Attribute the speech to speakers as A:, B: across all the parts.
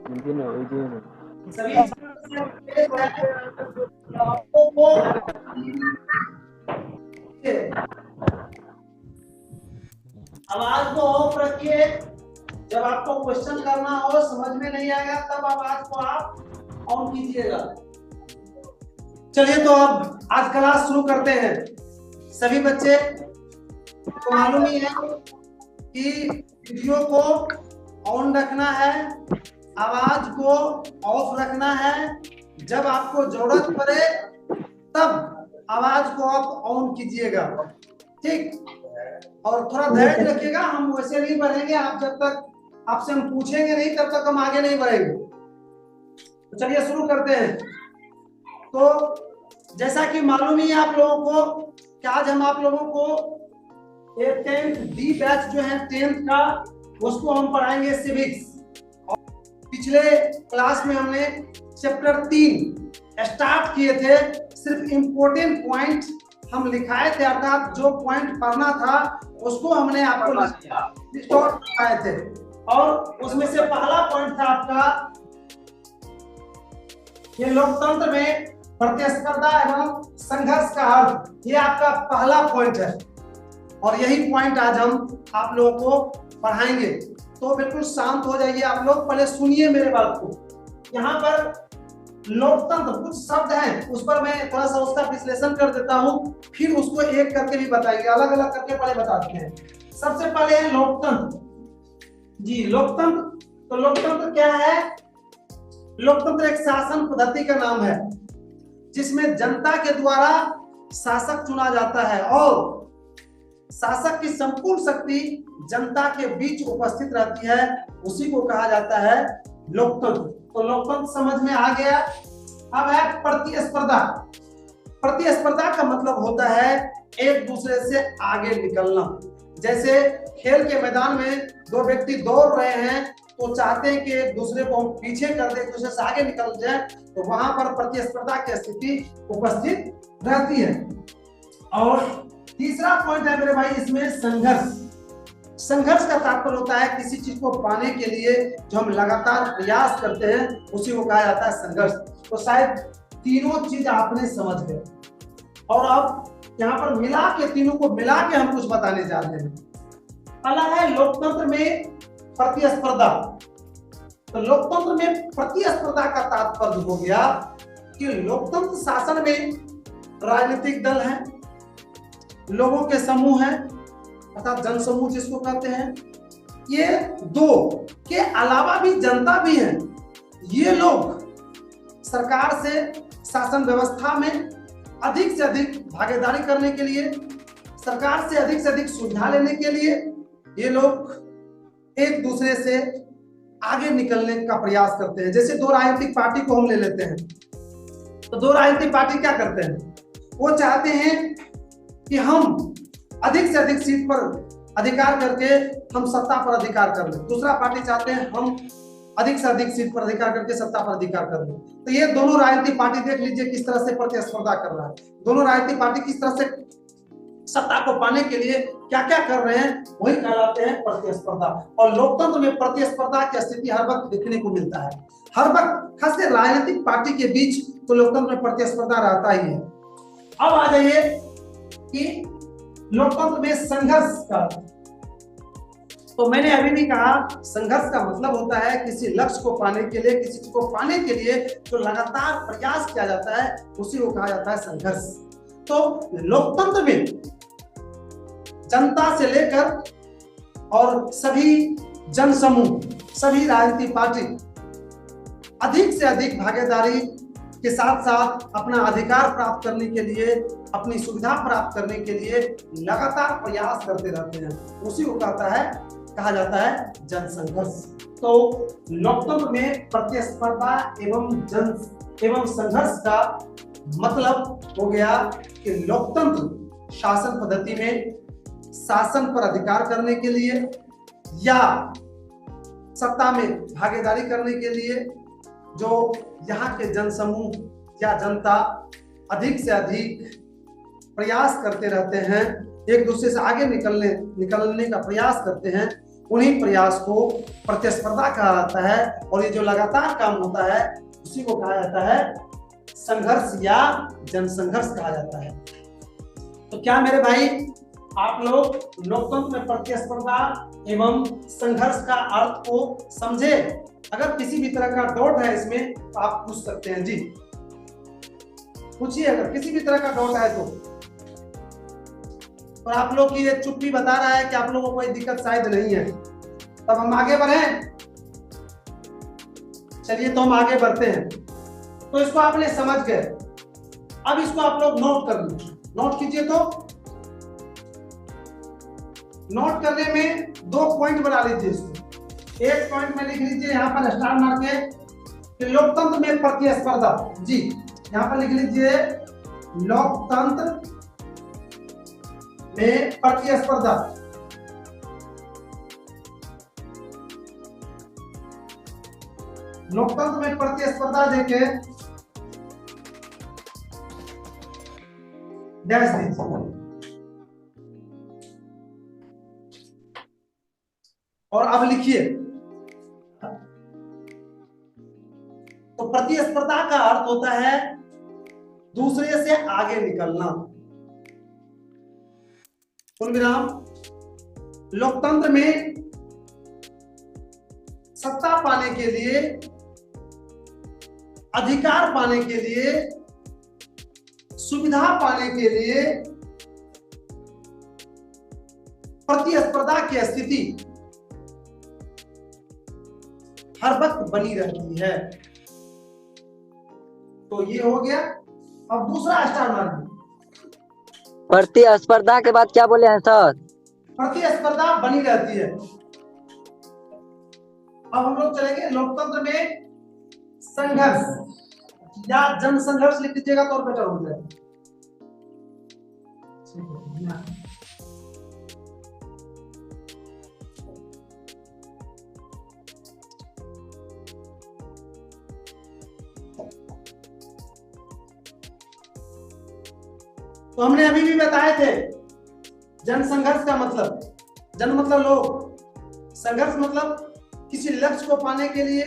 A: सभी आपको को आवाज को ऑफ रखिए। जब आपको क्वेश्चन करना हो, समझ में नहीं आएगा, तब आवाज को आप ऑन कीजिएगा। चलिए तो अब आज क्लास शुरू करते हैं। सभी बच्चे को मालूम ही है कि वीडियो को ऑन रखना है, आवाज को ऑफ रखना है। जब आपको जरूरत पड़े तब आवाज को आप ऑन कीजिएगा, ठीक। और थोड़ा धैर्य रखिएगा, हम वैसे नहीं बढ़ेंगे। आप जब तक आपसे हम पूछेंगे नहीं तब तक हम आगे नहीं बढ़ेंगे। तो चलिए शुरू करते हैं। तो जैसा कि मालूम ही है आप लोगों को कि आज हम आप लोगों को ये 10th डी बैच जो है 10th का, उसको हम पढ़ाएंगे सिविक्स। पिछले क्लास में हमने चैप्टर 3 स्टार्ट किए थे। सिर्फ इंपोर्टेंट पॉइंट हम लिखाए थे, अर्थात जो पॉइंट पढ़ना था उसको हमने आपको बताए थे। और उसमें से पहला पॉइंट था आपका ये लोकतंत्र में प्रतिस्पर्धा एवं संघर्ष का अर्थ। ये आपका पहला पॉइंट है और यही पॉइंट आज हम आप लोगों को पढ़ाएंगे। तो बिल्कुल शांत हो जाइए आप लोग, पहले सुनिए मेरे बात को। यहाँ पर लोकतंत्र कुछ शब्द हैं, उस पर मैं थोड़ा सा उसका विश्लेषण कर देता हूँ, फिर उसको एक करके भी बताएंगे, अलग अलग करके पहले बताते हैं। सबसे पहले है लोकतंत्र। जी लोकतंत्र, तो लोकतंत्र क्या है? लोकतंत्र एक शासन पद्धति का नाम है जिसमें जनता के द्वारा शासक चुना जाता है और शासक की संपूर्ण शक्ति जनता के बीच उपस्थित रहती है, उसी को कहा जाता है लोकतंत्र। तो लोकतंत्र समझ में आ गया। अब है प्रतिस्पर्धा। प्रतिस्पर्धा का मतलब होता है एक दूसरे से आगे निकलना। जैसे खेल के मैदान में दो व्यक्ति दौड़ रहे हैं तो चाहते हैं कि एक दूसरे को हम पीछे कर दे, एक दूसरे से आगे निकल जाए, तो वहां पर प्रतिस्पर्धा की स्थिति उपस्थित रहती है। और तीसरा पॉइंट है मेरे भाई इसमें संघर्ष। संघर्ष का तात्पर्य होता है किसी चीज को पाने के लिए जो हम लगातार प्रयास करते हैं, उसी को कहा जाता है संघर्ष। तो शायद तीनों चीज आपने समझ गए और अब यहाँ पर मिला के, तीनों को मिला के हम कुछ बताने जा रहे हैं। पहला है लोकतंत्र में प्रतिस्पर्धा। तो लोकतंत्र में प्रतिस्पर्धा का तात्पर्य हो गया कि लोकतंत्र शासन में राजनीतिक दल है, लोगों के समूह है अर्थात जनसमूह जिसको कहते हैं, ये दो के अलावा भी जनता भी है। ये लोग सरकार से शासन व्यवस्था में अधिक से अधिक भागीदारी करने के लिए, सरकार से अधिक सुविधा लेने के लिए ये लोग एक दूसरे से आगे निकलने का प्रयास करते हैं। जैसे दो राजनीतिक पार्टी को हम ले लेते हैं, तो दो राजनीतिक पार्टी क्या करते हैं? वो चाहते हैं कि हम अधिक से अधिक सीट पर अधिकार करके हम सत्ता पर अधिकार कर लें। दूसरा पार्टी चाहते हैं हम अधिक से अधिक सीट पर अधिकार करके सत्ता पर अधिकार कर लें। तो ये दोनों राजनीतिक पार्टी देख लीजिए किस तरह से प्रतिस्पर्धा कर रहा है। दोनों राजनीतिक पार्टी किस तरह से सत्ता को पाने के लिए क्या क्या कर रहे हैं, वही कहलाते हैं प्रतिस्पर्धा। और लोकतंत्र में प्रतिस्पर्धा की स्थिति हर वक्त देखने को मिलता है। हर वक्त खासकर राजनीतिक पार्टी के बीच तो लोकतंत्र में प्रतिस्पर्धा रहता ही है। अब आ जाइए कि लोकतंत्र में संघर्ष का, तो मैंने अभी भी कहा संघर्ष का मतलब होता है किसी लक्ष्य को पाने के लिए, किसी चीज को पाने के लिए जो लगातार प्रयास किया जाता है, उसी को कहा जाता है संघर्ष। तो लोकतंत्र में जनता से लेकर और सभी जनसमूह, सभी राजनीतिक पार्टी अधिक से अधिक भागीदारी के साथ साथ अपना अधिकार प्राप्त करने के लिए, अपनी सुविधा प्राप्त करने के लिए लगातार प्रयास करते रहते हैं, उसी को कहा जाता है जनसंघर्ष। तो लोकतंत्र में प्रतिस्पर्धा एवं संघर्ष का मतलब हो गया कि लोकतंत्र शासन पद्धति में शासन पर अधिकार करने के लिए या सत्ता में भागीदारी करने के लिए जो यहाँ के जनसमूह या जनता अधिक से अधिक प्रयास करते रहते हैं, एक दूसरे से आगे निकलने का प्रयास करते हैं, उन्हीं प्रयास को प्रतिस्पर्धा कहा जाता है। और ये जो लगातार काम होता है उसी को कहा जाता है संघर्ष या जनसंघर्ष कहा जाता है। तो क्या मेरे भाई आप लोग लोकतंत्र में प्रतिस्पर्धा एवं संघर्ष का अर्थ को समझे? अगर किसी भी तरह का डाउट है इसमें तो आप पूछ सकते हैं जी, पूछिए अगर किसी भी तरह का डाउट है तो। और आप लोग की ये चुप्पी बता रहा है कि आप लोगों को कोई दिक्कत शायद नहीं है। तब हम आगे बढ़े, चलिए तो हम आगे बढ़ते हैं। तो इसको आपने समझ गए, अब इसको आप लोग नोट कर लीजिए, नोट कीजिए। तो नोट करने में 2 पॉइंट बना लीजिए इसको। एक पॉइंट में लिख लीजिए यहाँ पर स्टार मार के कि लोकतंत्र में प्रतिस्पर्धा, जी यहाँ पर लिख लीजिए लोकतंत्र में प्रतिस्पर्धा। लोकतंत्र में प्रतिस्पर्धा देके डैश दीजिए और अब लिखिए। तो प्रतिस्पर्धा का अर्थ होता है दूसरे से आगे निकलना। पूर्ण विराम। लोकतंत्र में सत्ता पाने के लिए, अधिकार पाने के लिए, सुविधा पाने के लिए प्रतिस्पर्धा की स्थिति हर वक्त बनी रहती है। तो ये हो गया। अब दूसरा स्टार मार्क।
B: प्रतिस्पर्धा के बाद क्या बोले हैं सर?
A: प्रतिस्पर्धा बनी रहती है। अब हम लोग चलेंगे लोकतंत्र में संघर्ष या जनसंघर्ष लिख दीजिएगा तो और बेटर हो जाएगा। तो हमने अभी भी बताए थे जनसंघर्ष का मतलब, जन मतलब लोग, संघर्ष मतलब किसी लक्ष्य को पाने के लिए,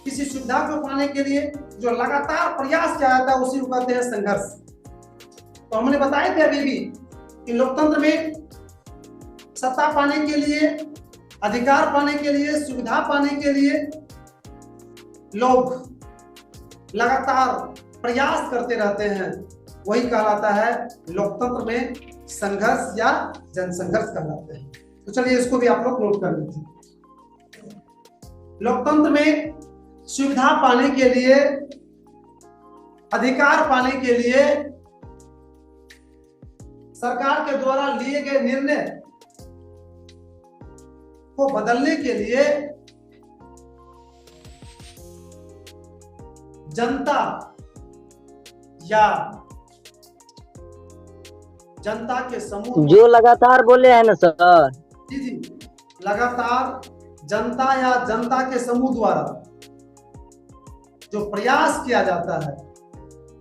A: किसी सुविधा को पाने के लिए जो लगातार प्रयास किया जाता है उसी को कहते हैं संघर्ष। तो हमने बताए थे अभी भी कि लोकतंत्र में सत्ता पाने के लिए, अधिकार पाने के लिए, सुविधा पाने के लिए लोग लगातार प्रयास करते रहते हैं, वही कहलाता है लोकतंत्र में संघर्ष या जनसंघर्ष कहलाते हैं। तो चलिए इसको भी आप लोग नोट कर लीजिए। लोकतंत्र में सुविधा पाने के लिए, अधिकार पाने के लिए, सरकार के द्वारा लिए गए निर्णय को बदलने के लिए जनता या जनता के समूह,
B: जो लगातार बोले हैं ना सर,
A: जी जी, लगातार जनता या जनता के समूह द्वारा जो प्रयास किया जाता है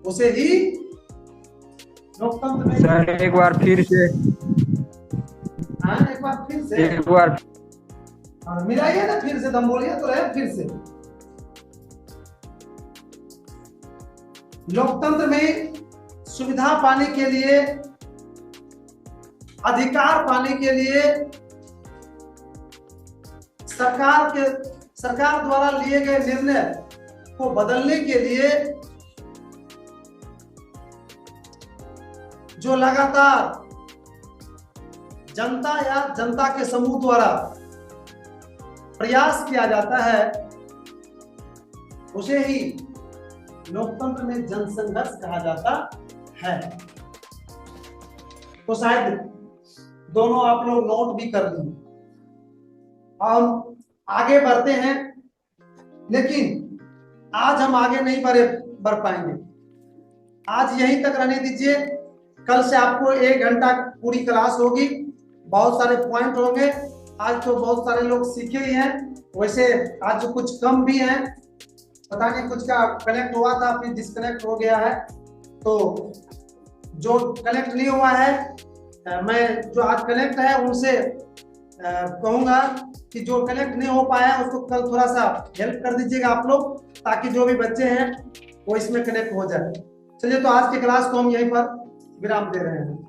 A: उसे ही लोकतंत्र में।
C: सर एक बार फिर से,
A: हाँ एक बार फिर से,
C: एक बार
A: मिलाइए ना, फिर से दम बोलिए तो रहे फिर से। लोकतंत्र में सुविधा पाने के लिए, अधिकार पाने के लिए, सरकार द्वारा लिए गए निर्णय को बदलने के लिए जो लगातार जनता या जनता के समूह द्वारा प्रयास किया जाता है उसे ही लोकतंत्र में जनसंघर्ष कहा जाता है। तो शायद दोनों आप लोग नोट भी कर लिए। हम आगे बढ़ते हैं, लेकिन आज हम आगे नहीं बढ़ पाएंगे। आज यहीं तक रहने दीजिए। कल से आपको 1 घंटा पूरी क्लास होगी, बहुत सारे पॉइंट होंगे। आज तो बहुत सारे लोग सीखे ही हैं, वैसे आज कुछ कम भी हैं, पता नहीं कुछ का कनेक्ट हुआ था फिर डिस्कनेक्ट हो गया है। तो जो कनेक्ट नहीं हुआ है, मैं जो आज कनेक्ट है उनसे कहूंगा कि जो कनेक्ट नहीं हो पाया है उसको कल थोड़ा सा हेल्प कर दीजिएगा आप लोग, ताकि जो भी बच्चे हैं वो इसमें कनेक्ट हो जाए। चलिए, तो आज की क्लास को हम यहीं पर विराम दे रहे हैं।